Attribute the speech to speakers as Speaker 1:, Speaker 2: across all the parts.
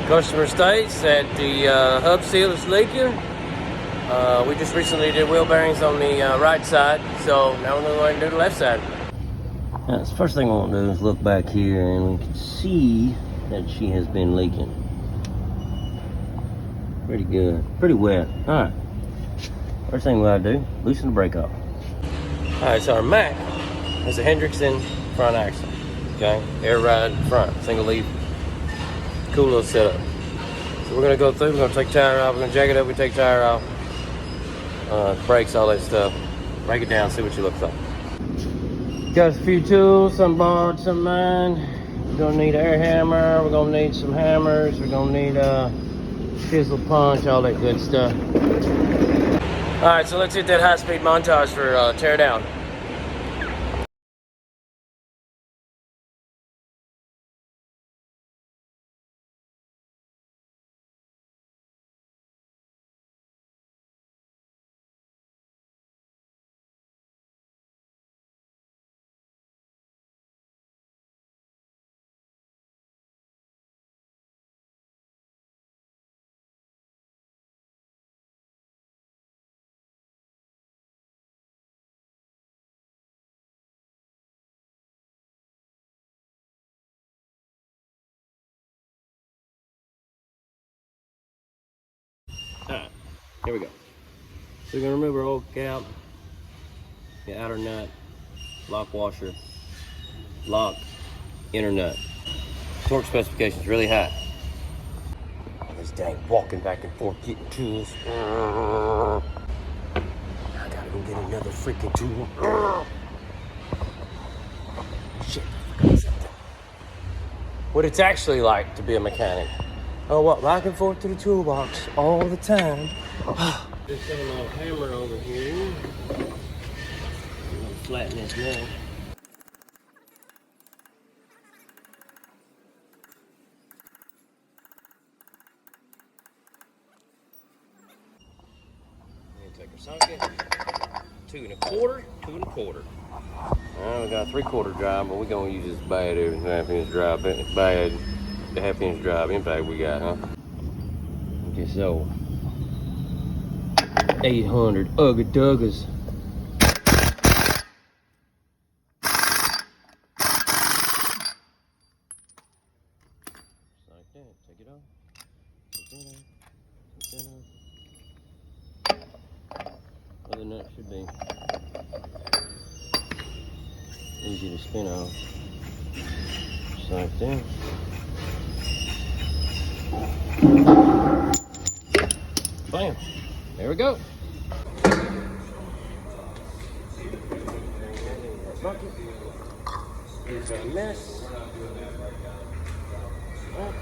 Speaker 1: Customer states that the hub seal is leaking. We just recently did wheel bearings on the right side, so now we're going to go ahead and do the left side. Now, the first thing I want to do is look back here, and we can see that she has been leaking. Pretty good, pretty wet. All right, first thing we gotta do, loosen the brake off. All right, so our Mack is a Hendrickson front axle, okay? Air ride front, single leaf, cool little setup. So we're gonna go through, we're gonna take tire off, we're gonna jack it up, we take tire off, brakes, all that stuff. Break it down, see what she looks like. Got a few tools, some borrowed, some mine. We're gonna need an air hammer, we're gonna need some hammers, we're gonna need chisel punch, all that good stuff. All right, so let's hit that high-speed montage for tear down. Alright, here we go. So we're going to remove our old cap, the outer nut, lock washer, lock, inner nut. Torque specification is really high. This dang walking back and forth getting tools. I gotta go get another freaking tool. Shit, I forgot something. What it's actually like to be a mechanic. Oh, what? Back and forth to the toolbox all the time. Just got a little hammer over here. I'm gonna flatten this now. Take our socket. 2 1/4, 2 1/4. Alright, we got a 3/4 drive, but we're gonna use this bad 1/2 inch drive. Bad, the 1/2 inch drive impact we got, huh? Okay, so 800 Ugga Duggas. Just like that. Take it off. Take that off. Take that off. Where the nut should be. Easy to spin off. Just like that. Bam. There we go. Bucket is a mess. Oh.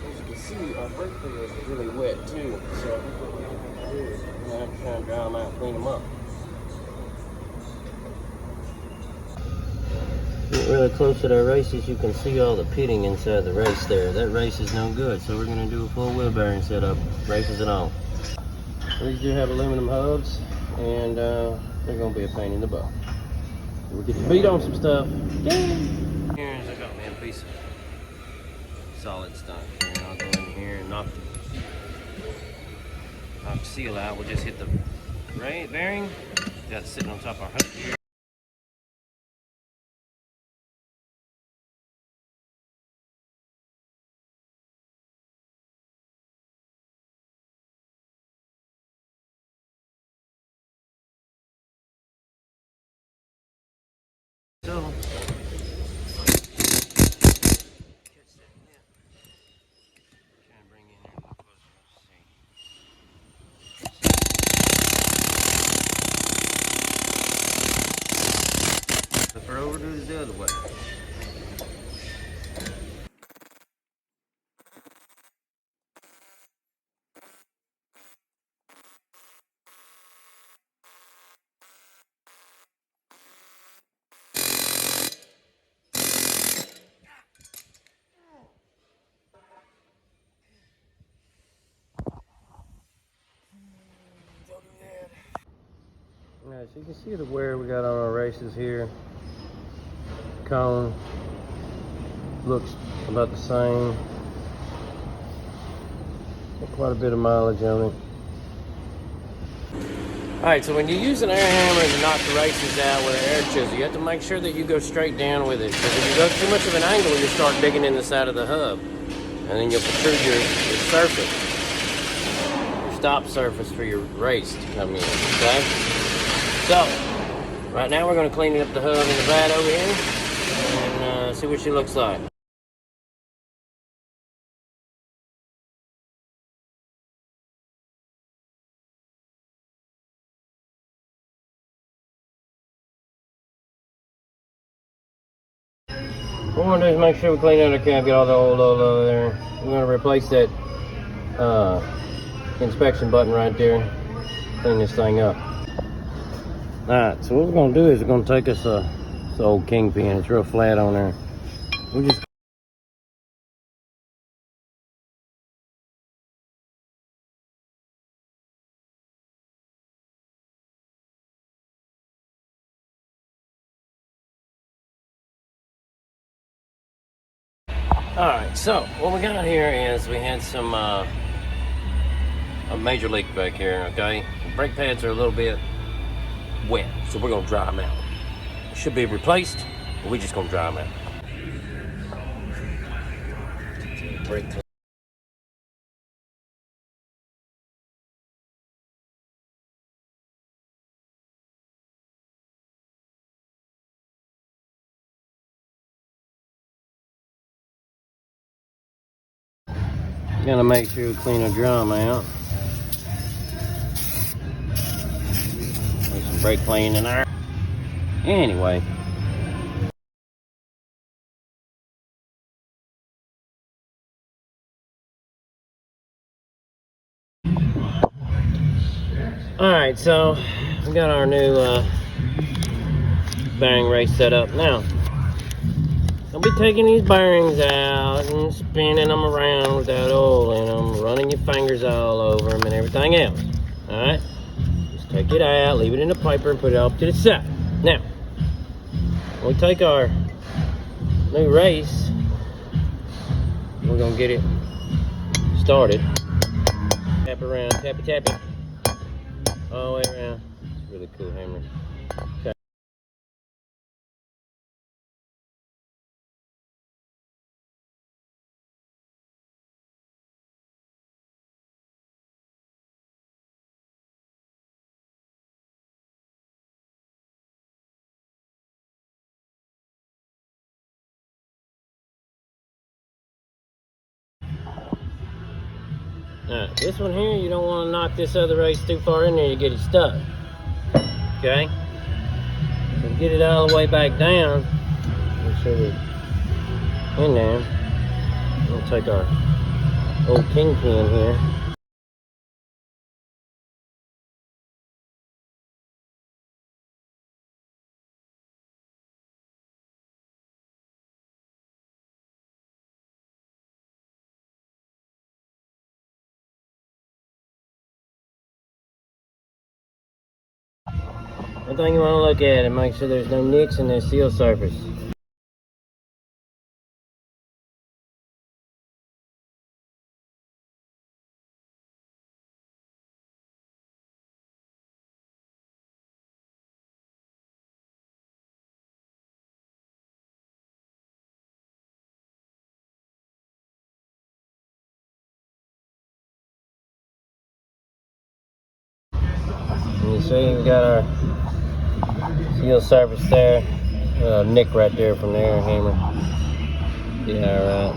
Speaker 1: As you can see, our brake fluid is really wet too, so I think what we're going to have to do is we're going to have to try and dry them out and clean them up. Get really close to that races, you can see all the pitting inside the race there. That race is no good, so we're going to do a full wheel bearing setup, races and all. These do have aluminum hubs, and they're going to be a pain in the butt. We'll get the beat on some stuff. Yay! Here's I got me a piece of solid stock here. I'll go in here and knock the seal out. We'll just hit the bearing. Got it sitting on top of our hub here. So, flip her over to the other way. As So you can see the wear we got on our races here. Cone looks about the same. Got quite a bit of mileage on it. Alright, so when you use an air hammer to knock the races out with an air chisel, you have to make sure that you go straight down with it. Because if you go too much of an angle, you start digging in the side of the hub. And then you'll protrude your surface. Your stop surface for your race to come in, okay? So, right now we're going to clean up the hub in the vat over here. And see what she looks like. What we're going to do is make sure we clean out the cap, get all the old oil over there. We're going to replace that inspection button right there. Clean this thing up. Alright, so what we're going to do is we're going to take this old kingpin. It's real flat on there. We just Alright, so what we got here is we had some a major leak back here, okay? The brake pads are a little bit wet, so we're gonna dry them out. It should be replaced, but we're just gonna dry them out. Brake. Gotta make sure we clean the drum out. There's some brake cleaning in there. Anyway. Alright, so we got our new bearing race set up now. I'll be taking these bearings out and spinning them around without oil in them, running your fingers all over them and everything else. Alright? Just take it out, leave it in the piper, and put it off to the side. Now, when we take our new race, we're going to get it started. Tap around, tap it. All the way around. It's a really cool hammer. Okay. Alright, this one here, you don't want to knock this other race too far in there, you get it stuck. Okay? So get it all the way back down. Make sure we're in there. We'll take our old kingpin here. One thing you want to look at and make sure there's no nicks in their seal surface. And you see we got our seal surface there, nick right there from the air hammer. Yeah, right.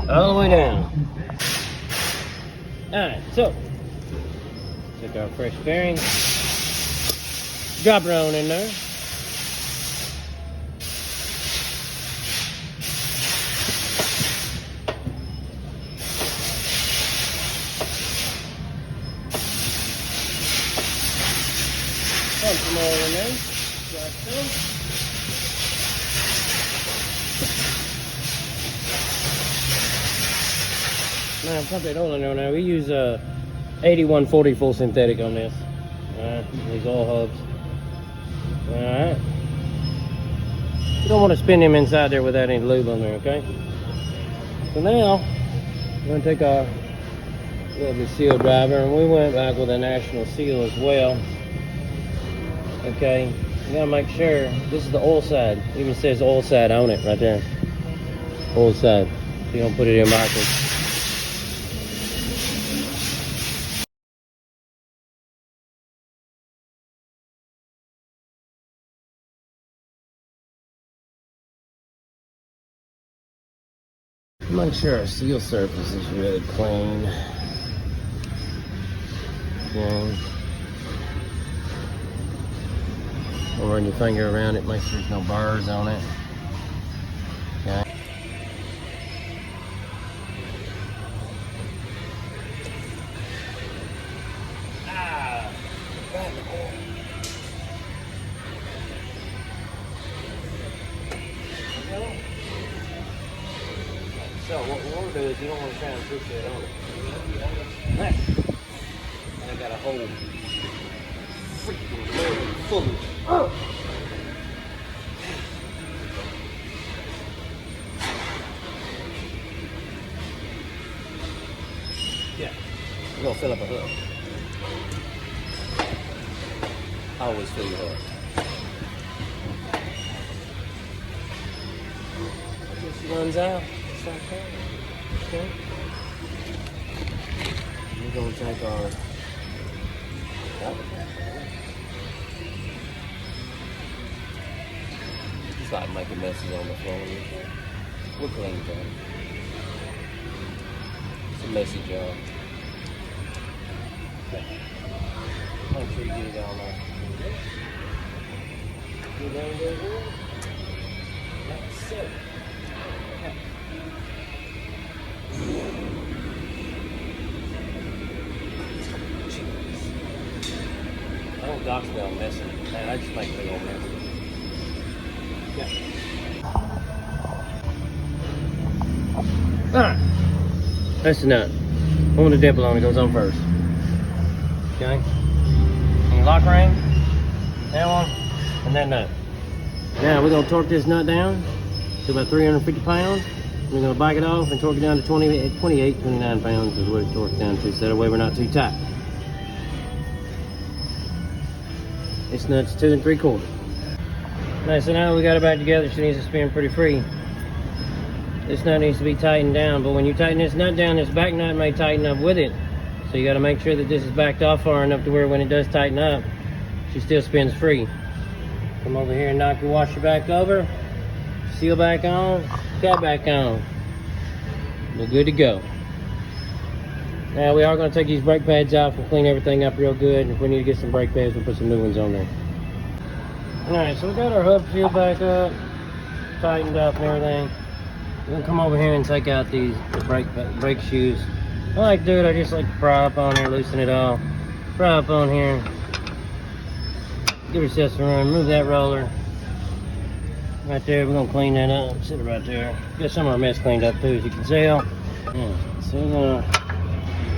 Speaker 1: All the way down. Alright, so take our fresh bearing, drop it on in there. Pump some oil in there, like so. Now, pump that oil in there now. We use 8140 full synthetic on this. These oil hubs. Alright. You don't want to spin them inside there without any lube on there, okay? So now, we're going to take our lovely seal driver, and we went back with a national seal as well. Okay, you gotta make sure this is the oil side. It even says oil side on it right there. Oil side. So you don't put it in backwards. Make sure our seal surface is really clean. Okay. Run your finger around it, make sure there's no burrs on it. Okay. So what we want to do is you don't want to try and push that on it. Right. And I got a whole freaking load full of yeah, we're gonna fill up a hook. Always fill your hook. If she runs out, it's like that. Okay. We're gonna take our just like making messes on the floor. We'll clean it up. It's a messy job. Okay. Make sure you get it all there. Get down there. That's it. I don't dock smell messy. Man, I just make a big old mess. Yeah. Alright. That's the nut. One with the dimple on it goes on first. Okay. And your lock ring. That one. And that nut. Now we're going to torque this nut down to about 350 pounds. We're going to bike it off and torque it down to 28, 29 pounds is what it torques down to, so that way we're not too tight. This nut's 2 3/4. Alright, so now we got it back together. She needs to spin pretty free. This nut needs to be tightened down, but when you tighten this nut down, this back nut may tighten up with it. So you got to make sure that this is backed off far enough to where when it does tighten up, she still spins free. Come over here and knock your washer back over. Seal back on, cap back on. We're good to go. Now we are going to take these brake pads off and clean everything up real good. If we need to get some brake pads, we'll put some new ones on there. Alright, so we got our hub sealed back up, tightened up and everything. We're going to come over here and take out the brake shoes. I like to do it, I just like to pry up on here, loosen it all. Pry up on here. Give yourself some room, move that roller. Right there, we're gonna clean that up, sit it right there. Get some of our mess cleaned up too, as you can tell. Yeah. So we're gonna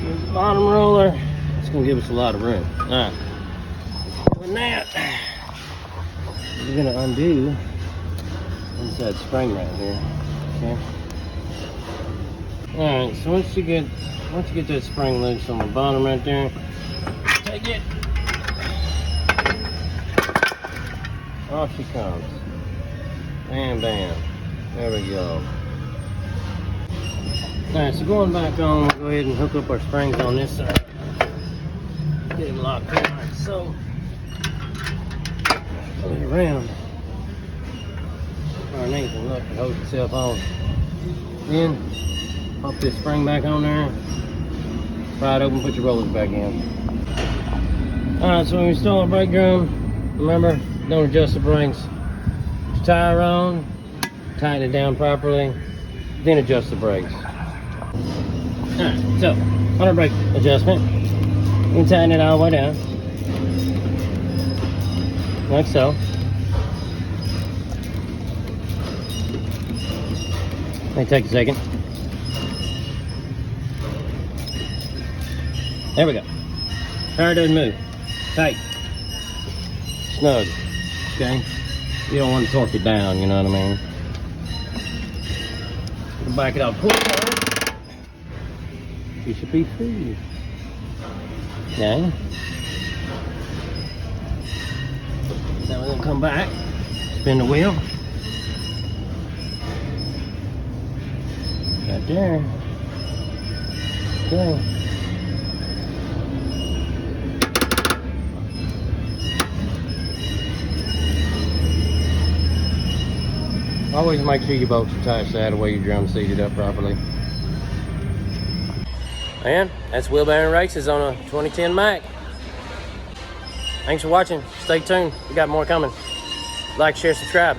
Speaker 1: use the bottom roller. It's gonna give us a lot of room. Alright. Doing that, we're gonna undo inside spring right here. Okay. Alright, so once you get that spring loose on the bottom right there, take it. Off she comes. Bam, bam. There we go. Alright, so going back on, we'll go ahead and hook up our springs on this side. Get it locked in like so. Pull it around. Underneath and look, it holds itself on. Then, pop this spring back on there. Pry it open, put your rollers back in. Alright, so when we install our brake drum, remember, don't adjust the brakes. Put your tire on, tighten it down properly, then adjust the brakes. Alright, so on our brake adjustment, we tighten it all the way down. Like so. May take a second. There we go. Tire doesn't move. Tight. Snug. Okay? You don't want to torque it down, you know what I mean? We'll back it up quick. You should be free. Okay? Now we're going to come back, spin the wheel. Right there. Okay. Always make sure your bolts are tight so that way your drum seated up properly. And that's wheel bearing races on a 2010 Mack. Thanks for watching. Stay tuned. We got more coming. Like, share, subscribe.